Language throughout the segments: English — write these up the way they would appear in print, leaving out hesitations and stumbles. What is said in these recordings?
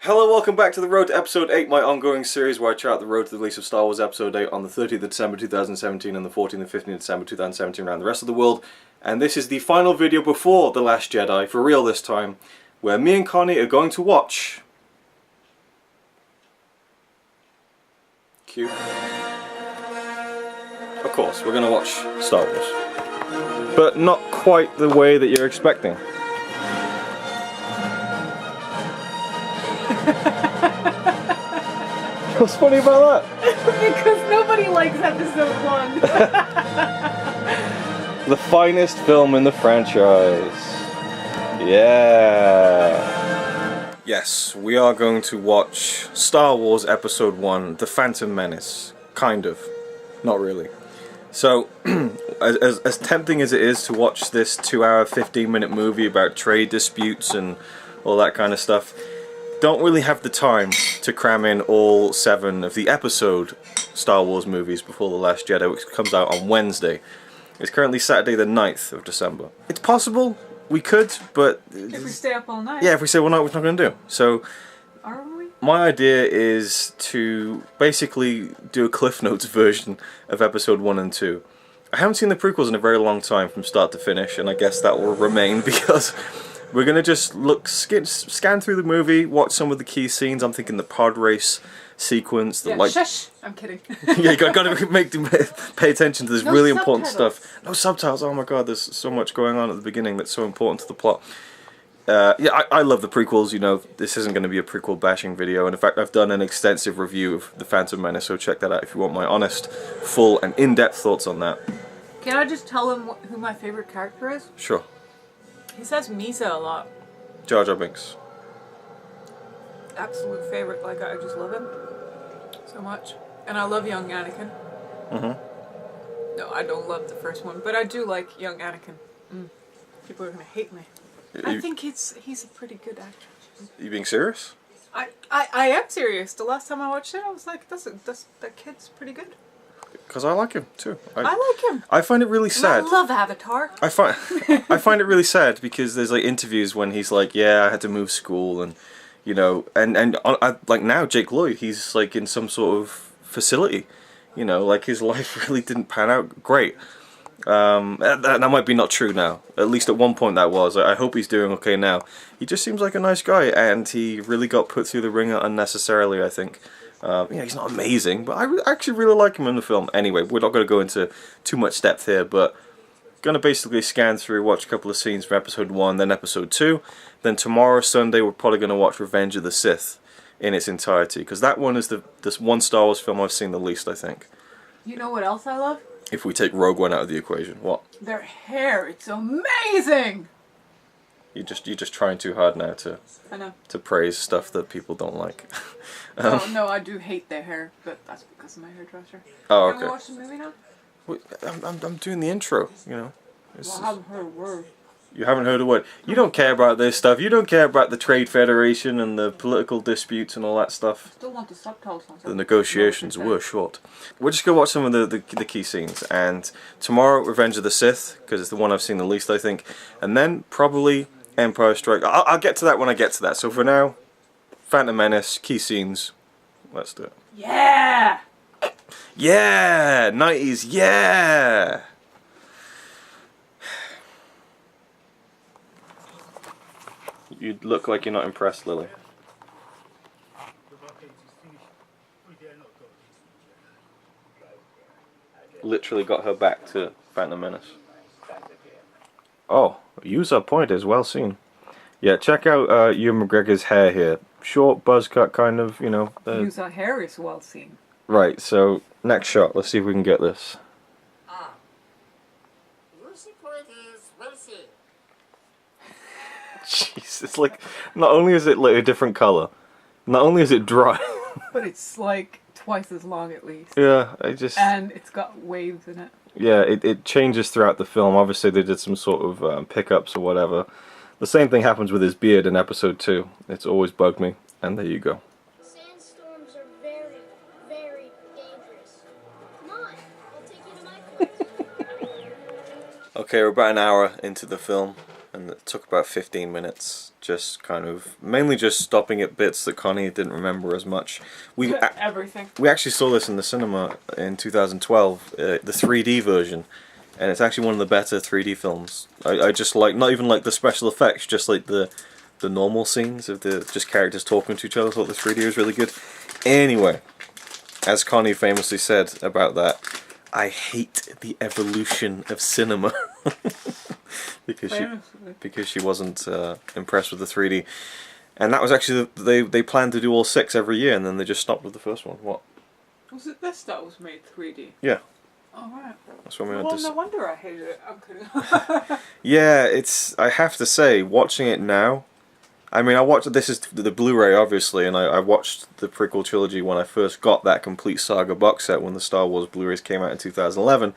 Hello, welcome back to The Road to Episode 8, my ongoing series where I chart the road to the release of Star Wars Episode 8 on the 30th of December 2017 and the 14th and 15th of December 2017 around the rest of the world. And this is the final video before The Last Jedi, for real this time, where me and Connie are going to watch... Cue. Of course, we're going to watch Star Wars. But not quite the way that you're expecting. What's funny about that? Because nobody likes episode 1. The finest film in the franchise. Yeah. Yes, we are going to watch Star Wars Episode 1, The Phantom Menace. Kind of. Not really. So, as tempting as it is to watch this 2-hour, 15-minute movie about trade disputes and all that kind of stuff, don't really have the time to cram in all 7 of the episode Star Wars movies before The Last Jedi, which comes out on Wednesday. It's currently Saturday the 9th of December. It's possible we could, but... If we stay up all night. Yeah, if we stay all night, we're not going to do. So, Are we? my idea is to basically do a Cliff Notes version of Episode 1 and 2. I haven't seen the prequels in a very long time from start to finish, and I guess that will remain because... we're going to just scan through the movie, watch some of the key scenes. I'm thinking the Podrace sequence. The Shush! I'm kidding. Yeah, you got to pay attention to this really important stuff. No subtitles. Oh my god, there's so much going on at the beginning that's so important to the plot. Yeah, I love the prequels. You know, this isn't going to be a prequel bashing video. And in fact, I've done an extensive review of The Phantom Menace, so check that out if you want my honest, full, and in-depth thoughts on that. Can I just tell him who my favorite character is? Sure. He says Misa a lot. Jar Jar Binks. Absolute favorite. Like, I just love him so much. And I love young Anakin. Mm-hmm. No, I don't love the first one, but I do like young Anakin. People are gonna hate me. I think he's a pretty good actor. You being serious? I am serious. The last time I watched it, I was like, that kid's pretty good. Because I like him too. I like him. I find it really sad. I love Avatar. I find it really sad because there's like interviews when he's like, yeah, I had to move school, and you know, and like now Jake Lloyd, he's like in some sort of facility, you know, like his life really didn't pan out great. That might be not true now. At least at one point that was. I hope he's doing okay now. He just seems like a nice guy, and he really got put through the ringer unnecessarily, I think. Yeah, he's not amazing, but I actually really like him in the film. Anyway, we're not going to go into too much depth here, but going to basically scan through, watch a couple of scenes from Episode 1, then Episode 2. Then tomorrow, Sunday, we're probably going to watch Revenge of the Sith in its entirety, because that one is this one Star Wars film I've seen the least, I think. You know what else I love? If we take Rogue One out of the equation. What? Their hair. It's amazing! You're just trying too hard now I know. to praise stuff that people don't like. Oh, no, I do hate their hair, but that's because of my hairdresser. Oh, okay. Can we watch the movie now? Wait, I'm doing the intro, you know. Well, I haven't heard a word. You haven't heard a word. You don't care about this stuff. You don't care about the Trade Federation and the political disputes and all that stuff. Still want the subtitles on. The negotiations were short. We're just going to watch some of the key scenes. And tomorrow, Revenge of the Sith, because it's the one I've seen the least, I think. And then, probably, Empire Strikes. I'll get to that when I get to that. So for now, Phantom Menace, key scenes. Let's do it. Yeah! Yeah! 90s, yeah! You look like you're not impressed, Lily. Literally got her back to Phantom Menace. Oh, user point is well seen. Yeah, check out Ewan McGregor's hair here. Short, buzz cut, kind of, you know. User hair is well seen. Right, so next shot. Let's see if we can get this. User point is well seen. Jeez, it's like, not only is it like a different colour, not only is it dry. But it's like twice as long at least. Yeah, I just... And it's got waves in it. Yeah, it changes throughout the film. Obviously they did some sort of pickups or whatever. The same thing happens with his beard in Episode 2. It's always bugged me. And there you go. Sandstorms are very, very dangerous. Come on, I'll take you to my place. Okay, we're about an hour into the film. and it took about 15 minutes. Just kind of mainly just stopping at bits that Connie didn't remember as much. Everything. We actually saw this in the cinema in 2012, the 3D version, and it's actually one of the better 3D films. I just like, not even like the special effects, just like the normal scenes of the just characters talking to each other. I thought the 3D was really good. Anyway, as Connie famously said about that, I hate the evolution of cinema. because she wasn't impressed with the 3D. And that was actually, they planned to do all 6 every year, and then they just stopped with the first one. What? Was it this that was made 3D? Yeah. Oh, right. That's what we Well, no wonder I hated it. I'm kidding. Yeah, I have to say, watching it now, I mean, I watched, this is the Blu-ray obviously, and I watched the prequel trilogy when I first got that complete saga box set when the Star Wars Blu-rays came out in 2011.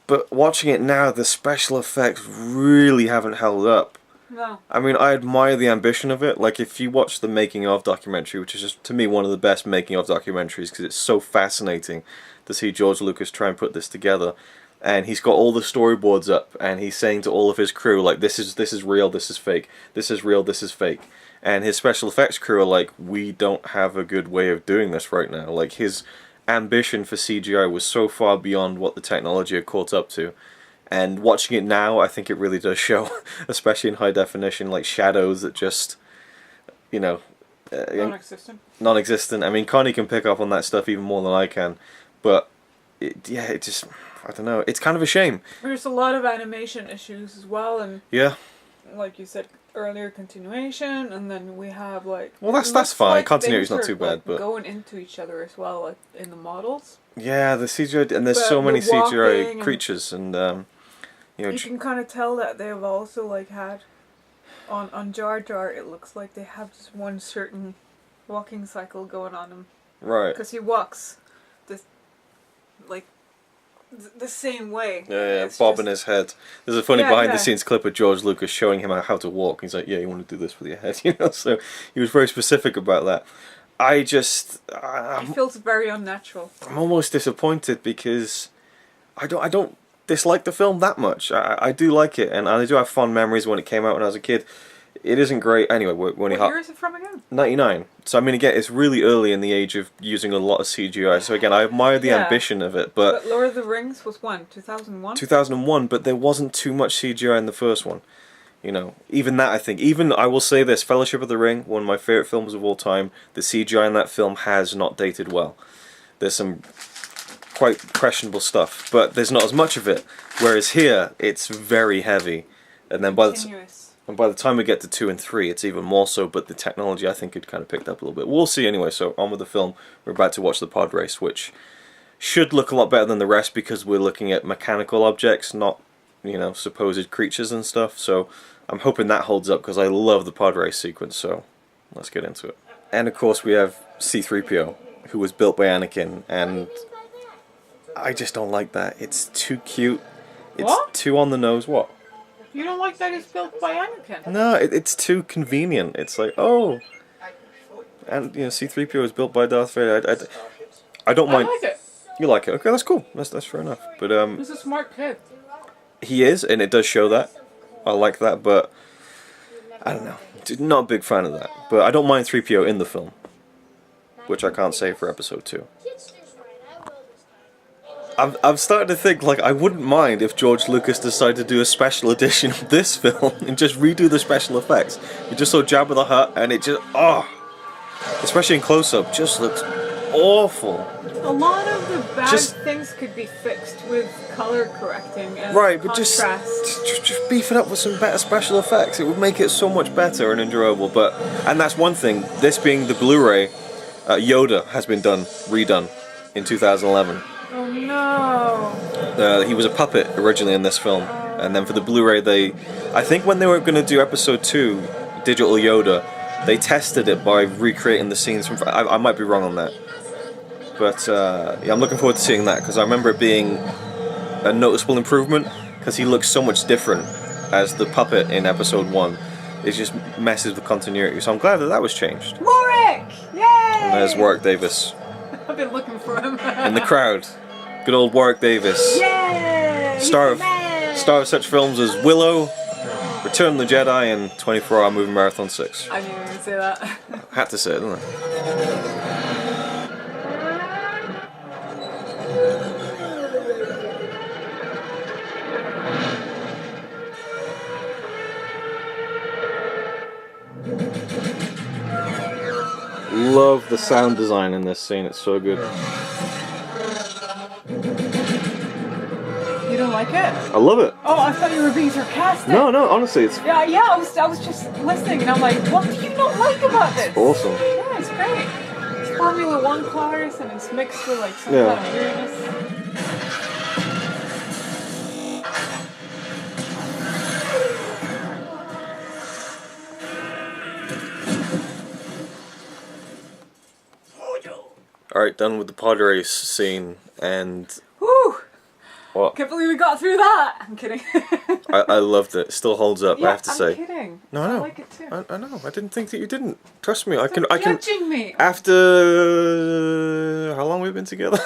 But watching it now, the special effects really haven't held up. No. I mean, I admire the ambition of it. Like, if you watch the making of documentary, which is just, to me, one of the best making of documentaries, because it's so fascinating to see George Lucas try and put this together. And he's got all the storyboards up, and he's saying to all of his crew, like, this is real, this is fake, this is real, this is fake. And his special effects crew are like, we don't have a good way of doing this right now. Like, his ambition for CGI was so far beyond what the technology had caught up to. And watching it now, I think it really does show, especially in high definition, like shadows that just, you know... non-existent. Non-existent. I mean, Connie can pick up on that stuff even more than I can, but, it just... I don't know. It's kind of a shame. There's a lot of animation issues as well, and yeah, like you said earlier, continuation, and then we have like. Well, that's fine. Like continuity's not too bad, but going into each other as well, like in the models. Yeah, the CGI, and there's so many CGI creatures, and you know, you can kind of tell that they've also like had on Jar Jar. It looks like they have just one certain walking cycle going on him. Right. Because he walks this like. The same way. Yeah, bobbing his head. There's a funny behind-the-scenes clip of George Lucas showing him how to walk. He's like, "Yeah, you want to do this with your head," you know. So he was very specific about that. It feels very unnatural. I'm almost disappointed because I don't dislike the film that much. I do like it, and I do have fond memories when it came out when I was a kid. It isn't great anyway. What year is it from again? 99. So I mean, again, it's really early in the age of using a lot of CGI. So again, I admire the ambition of it, but Lord of the Rings was when? 2001. 2001, but there wasn't too much CGI in the first one. You know, even that, I think. Even I will say this: Fellowship of the Ring, one of my favorite films of all time. The CGI in that film has not dated well. There's some quite questionable stuff, but there's not as much of it. Whereas here, it's very heavy, and then by the time we get to 2 and 3, it's even more so, but the technology, I think, had kind of picked up a little bit. We'll see anyway, so on with the film. We're about to watch the Podrace, which should look a lot better than the rest because we're looking at mechanical objects, not, you know, supposed creatures and stuff. So I'm hoping that holds up because I love the Podrace sequence, so let's get into it. And of course we have C-3PO, who was built by Anakin, and I just don't like that. It's too cute. It's too on the nose. What? You don't like that it's built by Anakin? No, it's too convenient. It's like, oh, and you know, C-3PO is built by Darth Vader. I don't mind. I like it. You like it? Okay, that's cool. That's fair enough. But he's a smart kid. He is, and it does show that. I like that, but I don't know. Not a big fan of that. But I don't mind 3PO in the film, which I can't say for Episode 2. I'm starting to think, like, I wouldn't mind if George Lucas decided to do a special edition of this film and just redo the special effects. You just saw Jabba the Hutt, and it just, especially in close-up, just looks awful. A lot of the bad things could be fixed with color correcting and right, but contrast. just beef it up with some better special effects. It would make it so much better and enjoyable. And that's one thing. This being the Blu-ray, Yoda has been redone in 2011. Oh no! He was a puppet originally in this film, and then for the Blu-ray, I think when they were going to do Episode 2, Digital Yoda, they tested it by recreating the scenes from. I might be wrong on that, but yeah, I'm looking forward to seeing that because I remember it being a noticeable improvement because he looks so much different as the puppet in Episode 1. It just messes with continuity, so I'm glad that was changed. Warwick! Yay! And there's Warwick Davis. I've been looking for him. In the crowd. Good old Warwick Davis. Yay! Star of such films as Willow, Return of the Jedi and 24-hour movie marathon 6. I knew you were going to say that. Had to say it, didn't I? Love the sound design in this scene, it's so good. You don't like it? I love it. Oh, I thought you were being sarcastic. No, honestly, it's Yeah, I was just listening and I'm like, what do you not like about this? awesome. Yeah, it's great. It's Formula 1 cars and it's mixed with like some Yeah. kind of weirdness. Alright, done with the Podrace scene, and... Whew! What? Can't believe we got through that! I'm kidding. I loved it. It still holds up, Yeah, I have to I'm say. kidding. No, I know. I like it too. I know. I didn't think that you didn't. Trust me, I Stop can... judging me! After... how long have we been together?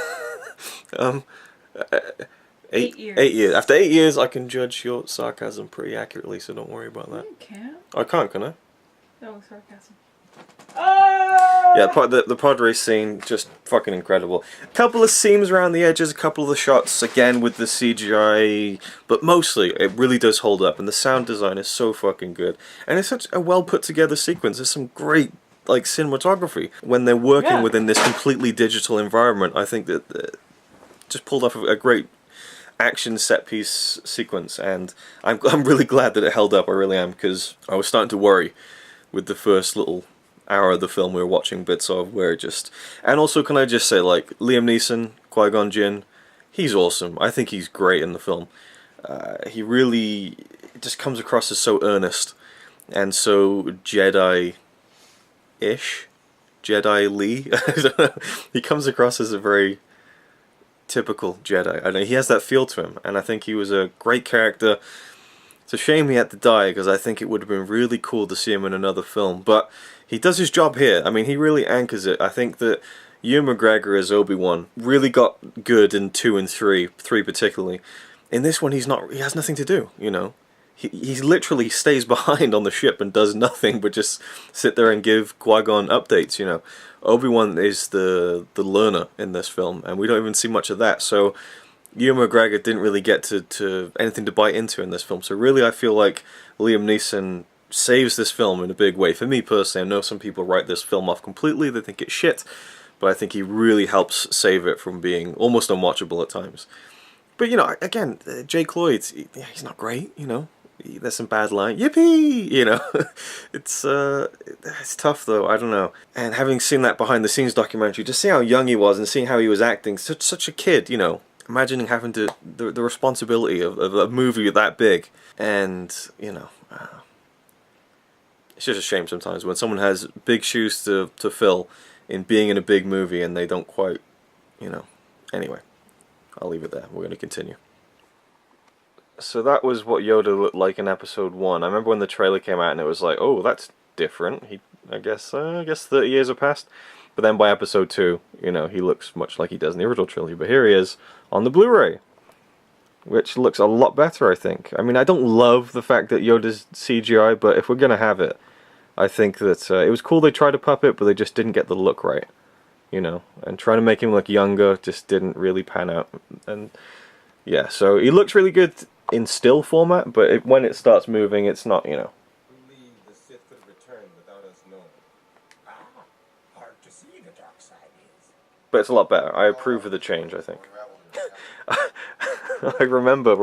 8 years. 8 years. After 8 years, I can judge your sarcasm pretty accurately, so don't worry about that. You can't. I can't, can I? No sarcasm. Oh! Yeah, the pod race scene, just fucking incredible. A couple of seams around the edges, a couple of the shots, again with the CGI, but mostly it really does hold up, and the sound design is so fucking good. And it's such a well put together sequence. There's some great like cinematography when they're working within this completely digital environment. I think that just pulled off a great action set piece sequence, and I'm really glad that it held up. I really am, because I was starting to worry with the first little hour of the film we were watching bits of, where it just... And also, can I just say, like, Liam Neeson, Qui-Gon Jinn, he's awesome. I think he's great in the film. He really just comes across as so earnest and so Jedi-ish. Jedi-Lee. I don't know. He comes across as a very typical Jedi. I know he has that feel to him, and I think he was a great character. It's a shame he had to die, because I think it would have been really cool to see him in another film, but he does his job here. I mean, he really anchors it. I think that Ewan McGregor as Obi-Wan really got good in 2 and 3 particularly. In this one, he has nothing to do, you know. He literally stays behind on the ship and does nothing but just sit there and give Qui-Gon updates, you know. Obi-Wan is the learner in this film, and we don't even see much of that, so Ewan McGregor didn't really get to anything to bite into in this film. So really, I feel like Liam Neeson saves this film in a big way. For me personally, I know some people write this film off completely, they think it's shit, but I think he really helps save it from being almost unwatchable at times. But, you know, again, Jake Lloyd, he's not great, you know. There's some bad line, yippee, you know. It's tough though, I don't know. And having seen that behind the scenes documentary, just seeing how young he was and seeing how he was acting, such a kid, you know. Imagining having the responsibility of a movie that big, and, you know, it's just a shame sometimes when someone has big shoes to fill in being in a big movie and they don't quite, you know. Anyway, I'll leave it there. We're going to continue. So that was what Yoda looked like in episode 1. I remember when the trailer came out and it was like, oh, that's different. I guess 30 years have passed. But then by episode 2, you know, he looks much like he does in the original trilogy. But here he is on the Blu-ray, which looks a lot better, I think. I mean, I don't love the fact that Yoda's CGI, but if we're going to have it, I think that it was cool they tried to puppet, but they just didn't get the look right, you know. And trying to make him look younger just didn't really pan out. And yeah, so he looks really good in still format, but when it starts moving, it's not, you know. The Sith could return without us knowing. Hard to see the dark side is. But it's a lot better. I approve of the change, I think. I remember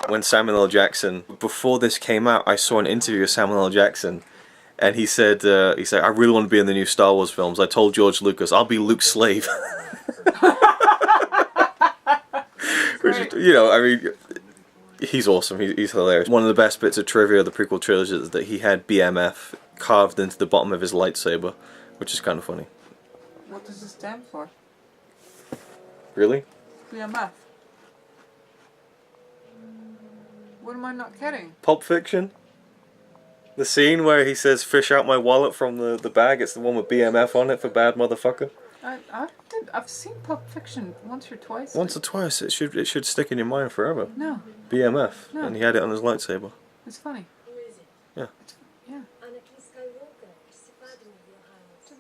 when Samuel L. Jackson, before this came out, I saw an interview with Samuel L. Jackson, and he said, I really want to be in the new Star Wars films. I told George Lucas, I'll be Luke's slave. Which, you know, I mean, he's awesome. He's hilarious. One of the best bits of trivia of the prequel trilogy is that he had BMF carved into the bottom of his lightsaber, which is kind of funny. What does it stand for? Really? BMF. What am I not getting? Pulp Fiction? The scene where he says, fish out my wallet from the bag, it's the one with BMF on it for bad motherfucker. I didn't I've seen Pulp Fiction once or twice. Once or twice. It should stick in your mind forever. No. BMF. No. And he had it on his lightsaber. It's funny. Who is it? Yeah. Yeah. Anakin Skywalker. Pardon me, Your Highness.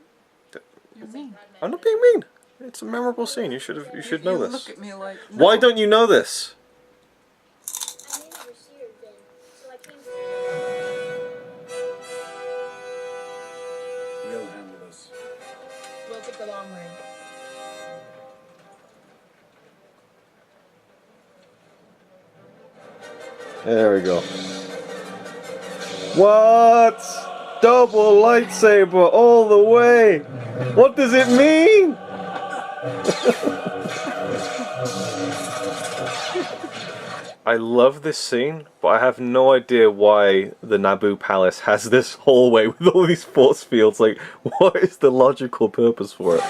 You're mean. I'm not being mean. It's a memorable scene. You should know You this. look at me like. Why no. don't you know this? I knew you were here then, so I came to... We'll handle this. We'll take the long way. There we go. What? Double lightsaber all the way. What does it mean? I love this scene, but I have no idea why the Naboo palace has this hallway with all these force fields. Like, what is the logical purpose for it?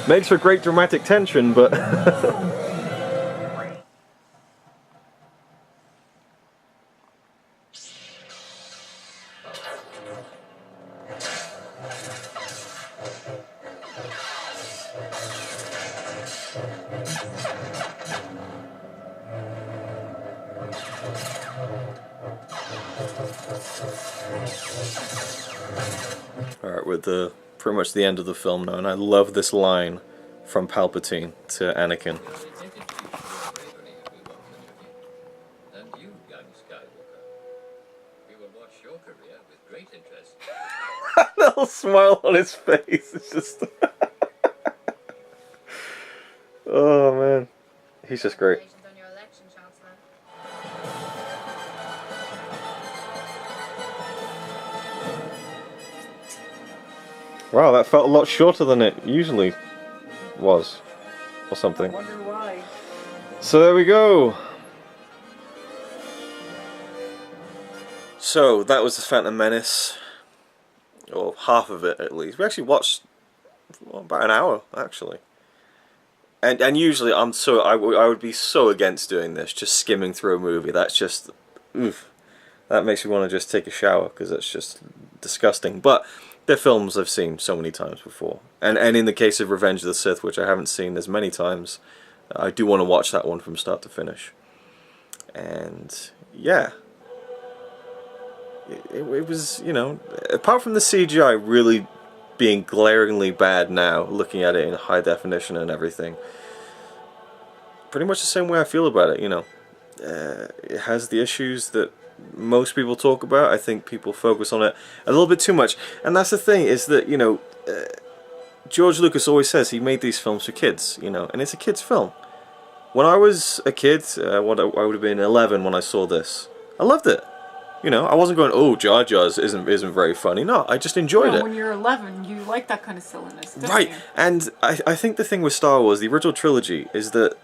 Makes for great dramatic tension, but... Alright, we're at pretty much the end of the film now, and I love this line from Palpatine to Anakin. And you, young Skywalker, we will watch your career with great interest. Little smile on his face. It's just... oh man. He's just great. Congratulations on your election, Chancellor. Wow, that felt a lot shorter than it usually was. Or something. I wonder why. So there we go. So that was the Phantom Menace. Or half of it at least. We actually watched about an hour actually. And usually I would be so against doing this, just skimming through a movie. That's just, oof. That makes me want to just take a shower because that's just disgusting. But they're films I've seen so many times before. And in the case of Revenge of the Sith, which I haven't seen as many times, I do want to watch that one from start to finish. And yeah. It was, you know, apart from the CGI really being glaringly bad now, looking at it in high definition and everything, pretty much the same way I feel about it, you know. It has the issues that most people talk about. I think people focus on it a little bit too much. And that's the thing, is that, you know, George Lucas always says he made these films for kids, you know, and it's a kid's film. When I was a kid, I would have been 11 when I saw this. I loved it. You know, I wasn't going, oh, Jar Jar's isn't very funny. No, I just enjoyed it. When you're 11, you like that kind of silliness, don't Right, you? and I think the thing with Star Wars, the original trilogy, is that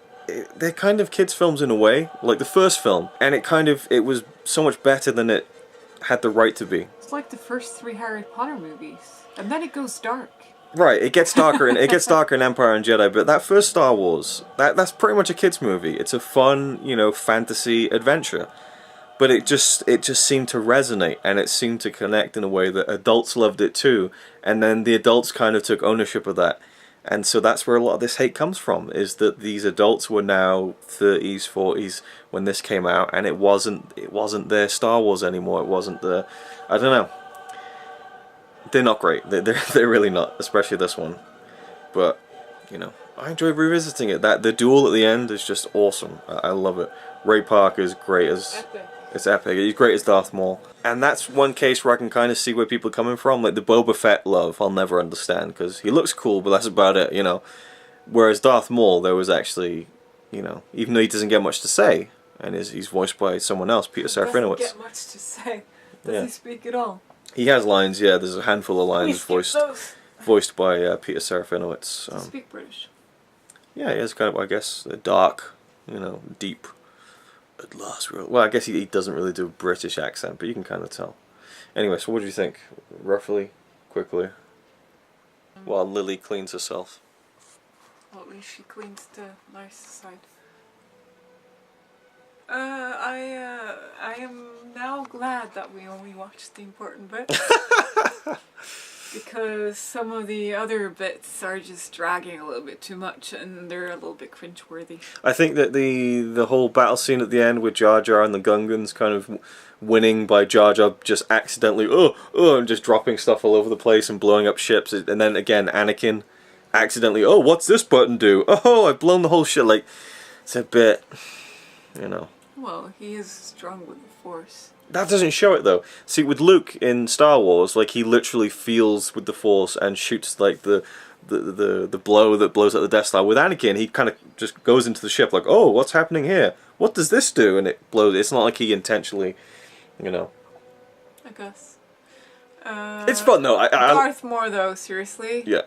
they're kind of kids' films in a way, like the first film, and it was so much better than it had the right to be. It's like the first 3 Harry Potter movies, and then it goes dark. Right, it gets darker and it gets darker in Empire and Jedi, but that first Star Wars, that's pretty much a kids' movie. It's a fun, you know, fantasy adventure. But it just seemed to resonate, and it seemed to connect in a way that adults loved it too, and then the adults kind of took ownership of that. And so that's where a lot of this hate comes from, is that these adults were now 30s, 40s when this came out, and it wasn't their Star Wars anymore. It wasn't the, I don't know. They're not great. They're really not, especially this one. But, you know, I enjoy revisiting it. The duel at the end is just awesome. I love it. Ray Parker is great as... Epic. It's epic. He's great as Darth Maul. And that's one case where I can kind of see where people are coming from. Like the Boba Fett love, I'll never understand, because he looks cool, but that's about it, you know. Whereas Darth Maul, there was actually, you know, even though he doesn't get much to say, and he's voiced by someone else, Peter Serafinowicz. Doesn't get much to say. Does Yeah. he speak at all? He has lines, yeah. There's a handful of lines voiced by Peter Serafinowicz. Does he speak British? Yeah, he has kind of, I guess, a dark, you know, deep. At last, well, I guess he doesn't really do a British accent, but you can kind of tell. Anyway, so what do you think, roughly, quickly, while Lily cleans herself? Well, at least she cleans the nice side. I am now glad that we only watched the important bit. because some of the other bits are just dragging a little bit too much, and they're a little bit cringeworthy. I think that the whole battle scene at the end with Jar Jar and the Gungans kind of winning by Jar Jar just accidentally, and just dropping stuff all over the place and blowing up ships, and then again Anakin accidentally, what's this button do? Oh, I've blown the whole shit. Like, it's a bit, you know. Well, he is strong with the Force. That doesn't show it though. See, with Luke in Star Wars, like he literally feels with the Force and shoots like the blow that blows up the Death Star. With Anakin, he kind of just goes into the ship like, oh, what's happening here? What does this do? And it blows. It's not like he intentionally, you know. I guess. It's fun though. Darth Maul though, seriously. Yeah.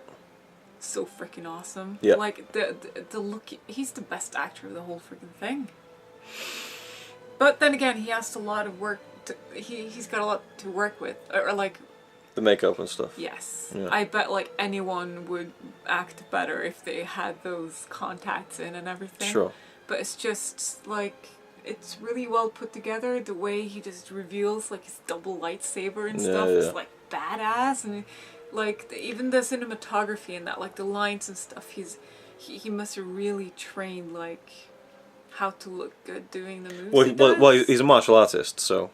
So freaking awesome. Yeah. Like the look. He's the best actor of the whole freaking thing. But then again, he has a lot of work. He's got a lot to work with, or like the makeup and stuff. Yes, yeah. I bet like anyone would act better if they had those contacts in and everything. Sure. But it's just like it's really well put together. The way he just reveals like his double lightsaber and stuff is like badass, and like even the cinematography and that, like the lines and stuff. He must have really trained like how to look good doing the moves. Well, he's a martial artist, so.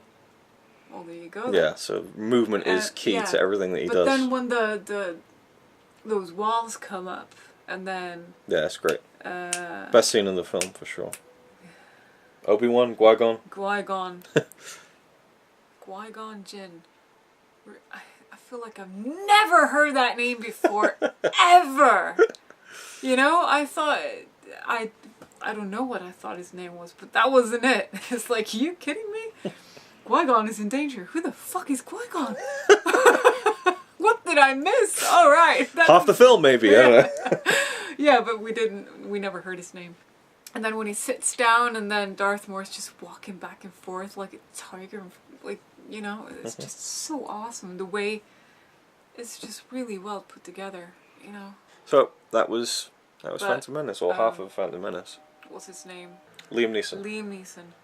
Well, there you go. Yeah, so movement is key to everything that he does. But then when those walls come up, and then yeah, it's great. Best scene in the film for sure. Obi-Wan, Qui-Gon. Qui-Gon Jinn. I feel like I've never heard that name before, ever. You know, I thought I don't know what I thought his name was, but that wasn't it. It's like, are you kidding me? Qui-Gon is in danger. Who the fuck is Qui-Gon? What did I miss? All right. Half the film, maybe. I don't know. Yeah, but we never heard his name. And then when he sits down, and then Darth Maul's just walking back and forth like a tiger, like, you know, it's just so awesome. The way it's just really well put together, you know. So that was Phantom Menace, or half of Phantom Menace. What's his name? Liam Neeson. Liam Neeson.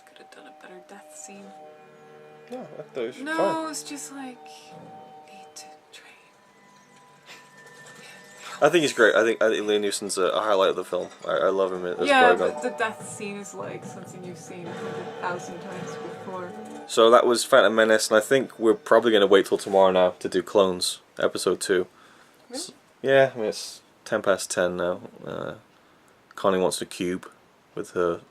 Could have done a better death scene. No, I thought it was No, fine. it's just like need to train. I think he's great. I think Liam Neeson's a highlight of the film. I love him as Yeah, Qui-Gon. but the death scene is like something you've seen 100,000 times before. So that was Phantom Menace, and I think we're probably going to wait till tomorrow now to do Clones, episode 2. Really? Yeah, I mean, it's 10:10 now. Connie wants a cube with her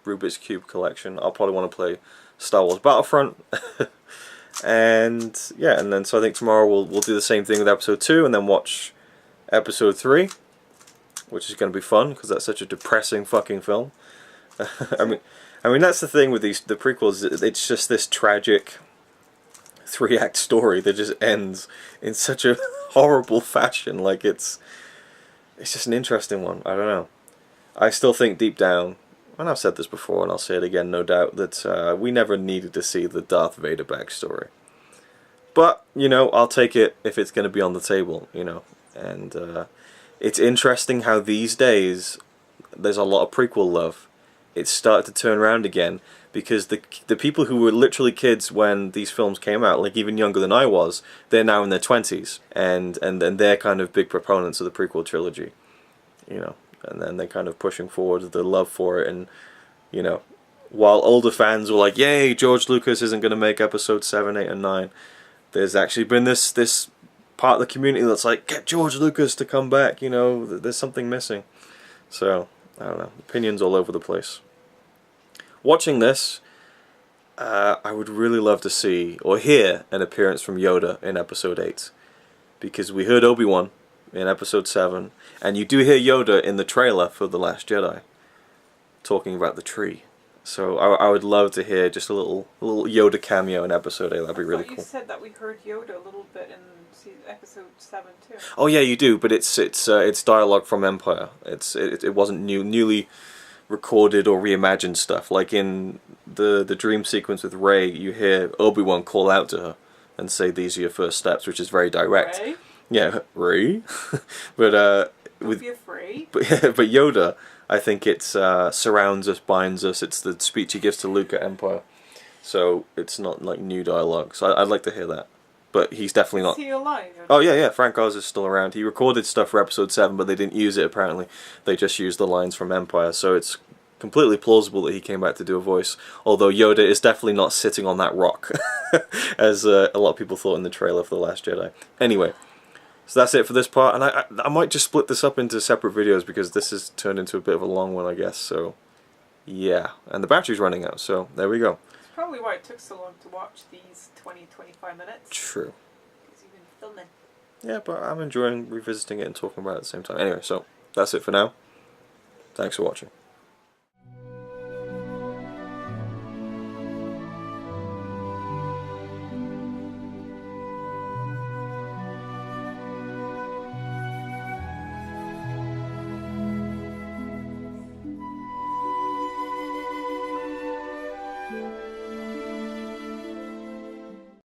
Rubik's Cube collection. I'll probably want to play Star Wars Battlefront. And yeah, and then so I think tomorrow we'll do the same thing with episode 2, and then watch episode 3, which is going to be fun because that's such a depressing fucking film. I mean that's the thing with the prequels. It's just this tragic 3-act story that just ends in such a horrible fashion. Like it's just an interesting one. I don't know. I still think deep down, and I've said this before and I'll say it again, no doubt, that we never needed to see the Darth Vader backstory. But, you know, I'll take it if it's going to be on the table, you know. And it's interesting how these days there's a lot of prequel love. It's started to turn around again because the people who were literally kids when these films came out, like even younger than I was, they're now in their 20s, and they're kind of big proponents of the prequel trilogy, you know. And then they're kind of pushing forward the love for it, and you know, while older fans were like, "Yay, George Lucas isn't going to make episode 7, 8, and 9," there's actually been this part of the community that's like, "Get George Lucas to come back," you know. There's something missing. So I don't know, opinions all over the place. Watching this, I would really love to see or hear an appearance from Yoda in episode 8, because we heard Obi-Wan in episode 7, and you do hear Yoda in the trailer for The Last Jedi talking about the tree. So I would love to hear just a little Yoda cameo in episode 8. That'd be really cool. You said that we heard Yoda a little bit in episode 7 too. Oh yeah, you do, but it's dialogue from Empire. It wasn't newly recorded or reimagined stuff. Like in the dream sequence with Rey, you hear Obi-Wan call out to her and say, "These are your first steps," which is very direct. Rey? Yeah, Rey. But Don't be afraid. But Yoda, I think it's surrounds us, binds us. It's the speech he gives to Luke at Empire. So it's not like new dialogue. So I'd like to hear that. but he's definitely not. Is he alive? Oh yeah, Frank Oz is still around. He recorded stuff for Episode 7, but they didn't use it apparently. They just used the lines from Empire, so it's completely plausible that he came back to do a voice. Although Yoda is definitely not sitting on that rock, as a lot of people thought in the trailer for The Last Jedi. Anyway, so that's it for this part, and I might just split this up into separate videos because this has turned into a bit of a long one, I guess. So yeah, and the battery's running out, so there we go. That's probably why it took so long to watch these 20-25 minutes. True. Because you've been filming. Yeah, but I'm enjoying revisiting it and talking about it at the same time. Anyway, so that's it for now. Thanks for watching.